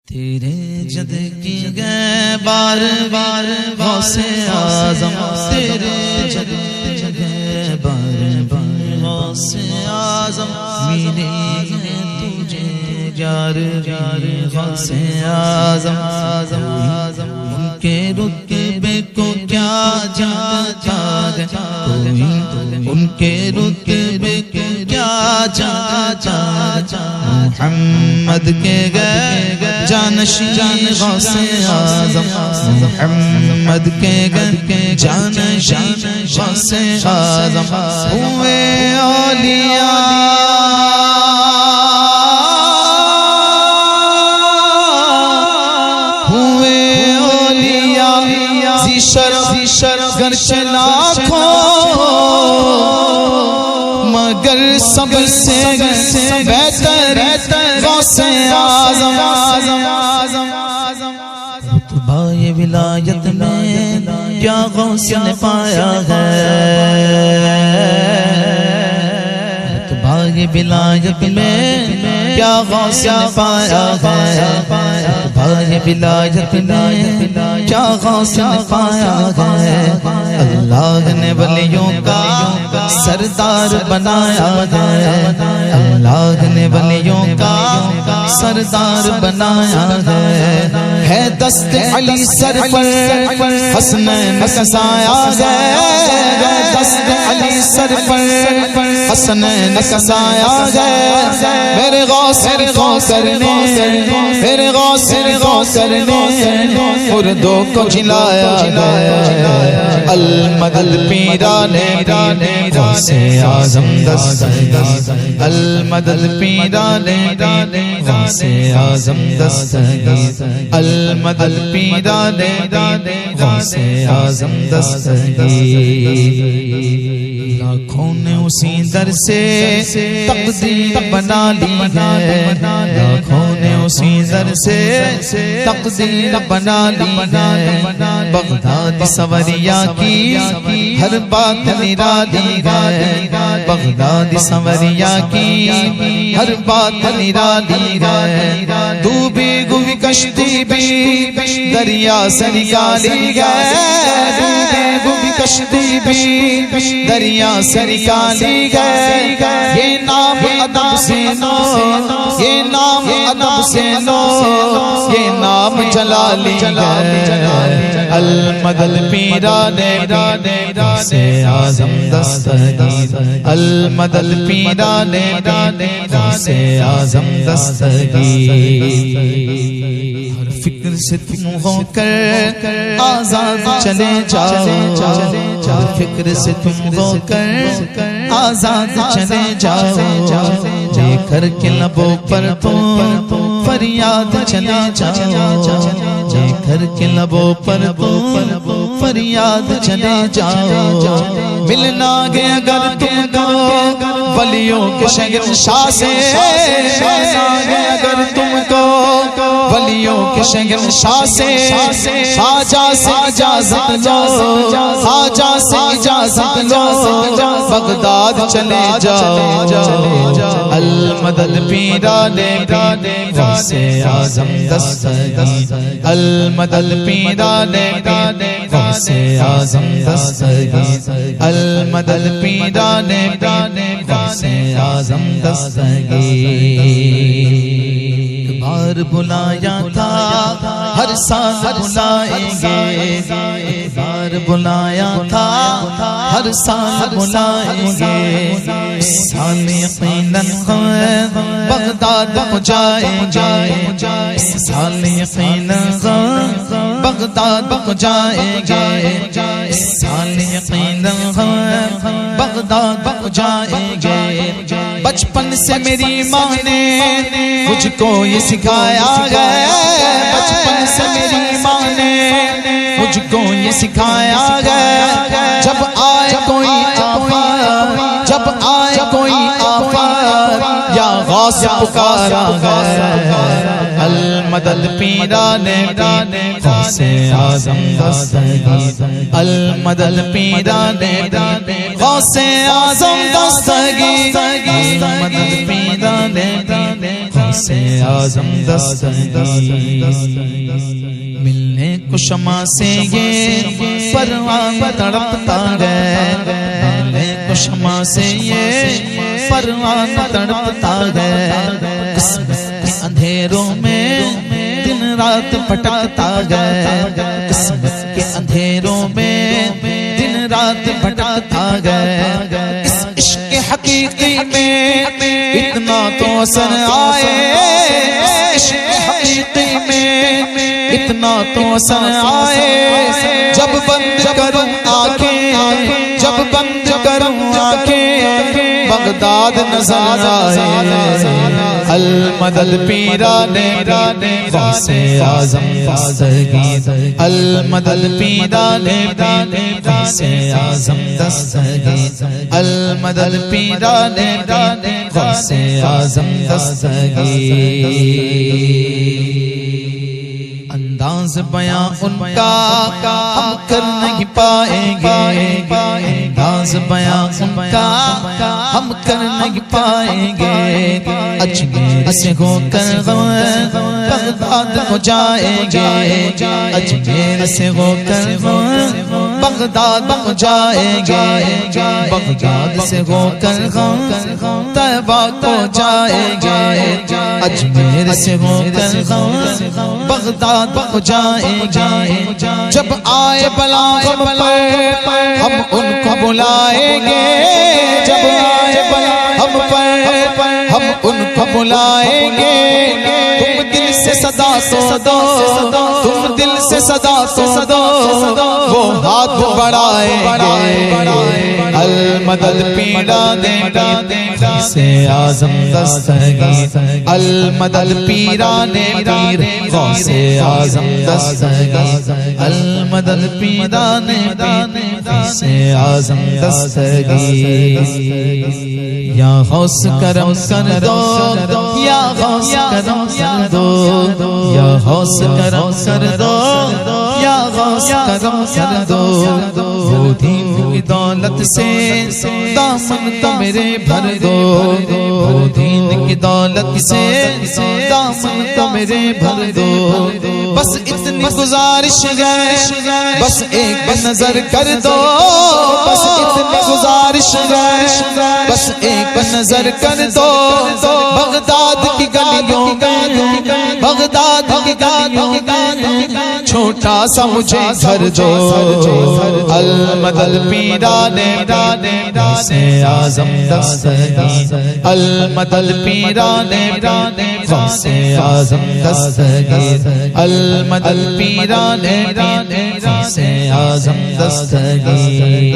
تیرے جد کی گئے بار بار غوث اعظم، تیرے جد کی گئے بار بار غوث اعظم، میرے ہیں تجھے یار یار غوث اعظم، ان کے رتبے کو کیا جانتا ہے کوئی، ان کے رتبے کو کیا جانتا ہے، محمد کے گئے جانشین غوث اعظم، محمد کے گئے جانشین غوث اعظم، ہوئے اولیاء گرچہ لاکھوں مگر سب سے بہتر غوث اعظم، رتبہ ولایت میں کیا غوث نے پایا ہے، رتبہ ولایت میں کیا غوث نے پایا ہے، رتبہ ولایت میں کیا غوث نے پایا ہے، اللہ نے ولیوں کا سردار بنایا ہے، اللہ نے ولیوں کا سردار بنایا ہے دست علی سر پر حسنین کا سایہ ہے، دست علی سر پر حسنین کا سایہ ہے، میرے غوث کرنے میرے غوث کرنے مردوں کو جلایا ہے، المدد پیرانے غوث اعظم دستگیر، المدد پیرانے غوث اعظم دستگیر، المدد پیرانے غوث اعظم دستگیر، لاکھوں نے اسی در سے تقدیر بنا لی ہے، لاکھوں نے اسی در سے تقدیر بنا لی ہے، بغداد سوریا کی ہر بات نرالی ہے، بغداد سوریا کی ہر بات نرالی ہے، ڈوبی ہوئی کشتی بھی دریا سے نکالی گئے، ڈوبی ہوئی کشتی بھی دریا سے نکالی گئے، یہ نام ادب سے نو، یہ نام ادب سے نو، یہ نام جلالی ہے، المدد پیرانے غوث اعظم دستگیر، المدد پیرانے غوث اعظم دستگیر، ہر فکر سے تم ہو کر آزاد چلے جاؤ، ہر فکر سے تم ہو کر آزاد چلے جاؤ، لے کر کے لبوں پر تم فریاد چلے جاؤ، لے کر کے لبوں پر تم فریاد چلے جاؤ، ملنا گے اگر تم کو ولیوں کے شہنشاہ سے، ملنا گے اگر تم کو ولیوں کے شہنشاہ سے، خواجہ سے اجازت لو، خواجہ سے اجازت لو، بغداد چلے جاؤ، المدد پیرانے غوث اعظم دستگیر، المدد پیرانے غوث اعظم دستگیر، المدد پیرانے غوث اعظم دستگیر، بار بلایا تھا ہر سال بلائیں گے، بار بلایا تھا ہر سال بلائیں گے، سال یقیناً بغداد پہنچائیں گے، سال یقیناً بغداد پہنچائیں گے، سال یقیناً بغداد پہنچائیں گے، بچپن سے میری ماں نے مجھ کو یہ سکھایا ہے، بچپن سے میری ماں نے مجھ کو یہ سکھایا ہے، جب آئے کوئی آفت، جب آئے کوئی آفت یا غوث پکارا ہے، المدد پیران غوث اعظم دستگیر المدد پیران غوث اعظم دستگیر المدد پیران غوث اعظم دستگیر ملنے کو شمع سے یہ پروان تڑپتا ہے ملنے کو شمع سے یہ پروان تڑپتا ہے قسمت کے اندھیروں میں دن رات بھٹکتا ہے قسمت کے اندھیروں میں دن رات بھٹکتا ہے اس عشق حقیقی میں اتنا تو اثر آئے اس عشق حقیقی میں اتنا تو اثر آئے جب بند کروں آنکھیں جب بند کروں آنکھیں بغداد نظر آئے المدد پیران غوث اعظم دستگیر المدد پیران غوث اعظم دستگیر المدد پیران غوث اعظم دستگیر انداز بیاں ان کا ہم کر نہیں پائیں گے انداز بیاں ان کا ہم کر نہیں پائیں گے اجمیر سے ہو کر بغداد کو جائیں گے اجمیر سے ہو کر بغداد کو جائیں گے بغداد سے ہو کر طیبہ کو جائیں گے اجمیر سے ہو کر بغداد کو جائیں گے جب آئے بلا ہم پر ہم ان کو بلائیں گے جب آئے بلا ہم پر ہم ان کو بلائیں گے تم دل سے صدا تو دو تم دل سے صدا تو دو وہ ہاتھ بڑھائیں گے المدد پیران غوث اعظم دستگیر المدد پیران غوث اعظم دستگیر المدد پیران غوث اعظم دستگیر یا غوث کرم کر دو یا غوث کرم کر دو یا غوث کرم کر دو یا غوث کرم کر دو وہ دین کی دولت سے دامن تو میرے بھر دو وہ دین کی دولت سے دامن تو میرے بھر دو بس اتنی گزارش ہے بس ایک نظر کر دو بس اتنی گزارش ہے بس ایک نظر کر دو بغداد کی گلیوں میں بغداد کی گلیوں میں چھوٹا سا مجھے گھر دو المدد پیران غوث اعظم دستگیر المدد پیران غوث اعظم دستگیر المدد پیران غوث اعظم دستگیر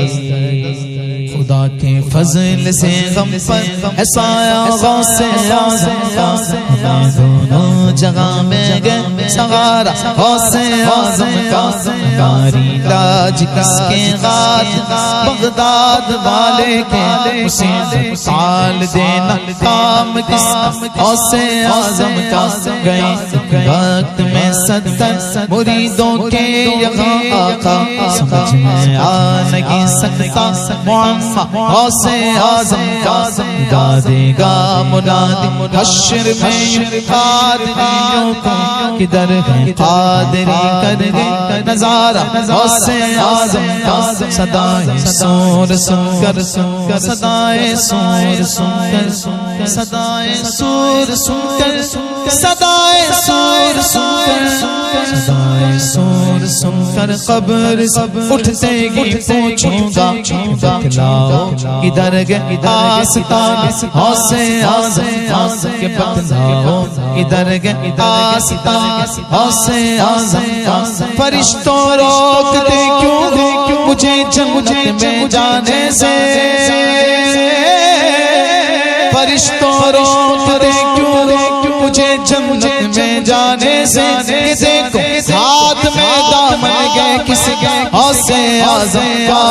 خدا کے فضل سے غم پر ہے سایہ غوث اعظم کا ہمیں دونوں جگہ میں گئے سہارا غوث اعظم کا ہماری لاج کس کے ہاتھ بغداد والے کے اسی سال دینا کام کس غوث اعظم کا گئے وقت میں 70 مریدوں کے یہاں آقا سمجھ میں آ نہیں سکتا معمہ غوث اعظم کا دادے گا منادی حشر میں قادریوں کو کدھر ہے قادری کر گے نظارہ غوث اعظم کا صدائے سور سن کر صدائے سور سن کر صدائے سور سن کر صدائے سور سن کر صدائے سور سن کر قبر اٹھتے گی پوچھوں گا بتلاؤ کدھر گئے آستان غوث اعظم کے بتلاؤ کدھر گئے آستان غوث اعظم فرشتوں روکتے کیوں مجھے جنت میں جانے سے فرشتوں روکتے کیوں مجھے جنت میں جانے سے، یہ دیکھو ہاتھ میں دامن گئے کس غوث اعظم کا،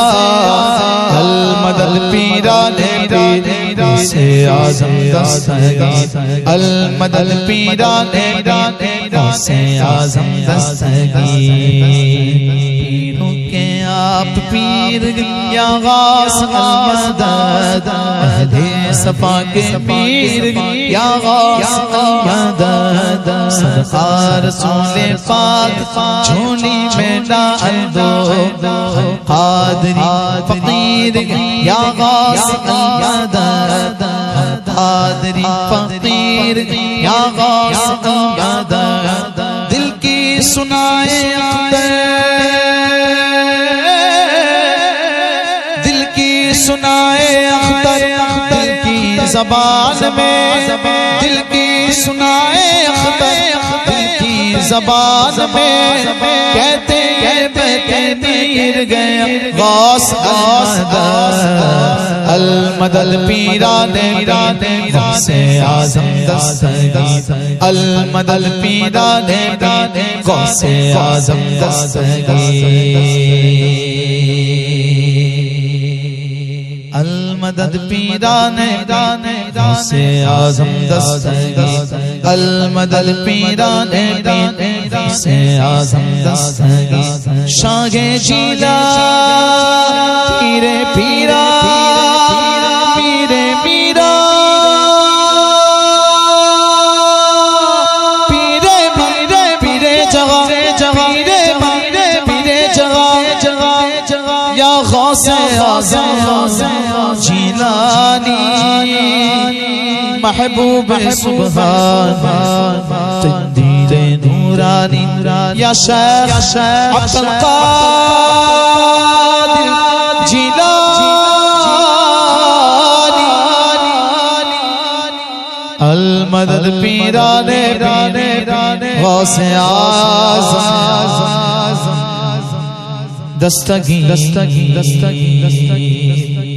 المدد پیران پیر غوث اعظم دستگیر، المدد پیران غوث اعظم دستگیر، پیروں کے آپ پیر یا غوث المدد، اہل صفا کے پیر یا غوث المدد، صدقہ رسول پاک جھولی میں ڈال دو، قادری فقیر یا غوث المدد، قادری فقیر یا غوث المدد، دل کی سنائے سنائے اختر، دل کی زبان میں، دل کی سنائے اختر، دل کی زبان میں، کہتے ہیں بہتے پیر گیا غوث المدد پیران غوث اعظم دستگیر، المدد پیران غوث اعظم دستگیر، المدد پیران غوث اعظم دستگیر، المدد پیران غوث اعظم دستگیر، شاہ جیلا پیر پیرا پیر میرا پیر میرے پیر جگہ پیر جگہ یا غوث اعظم جیلانی محبوب سبحان قدیر نورانی یا شیخ عبد القادر جیلانی، المدد پیران غوث اعظم، 10 دستگیر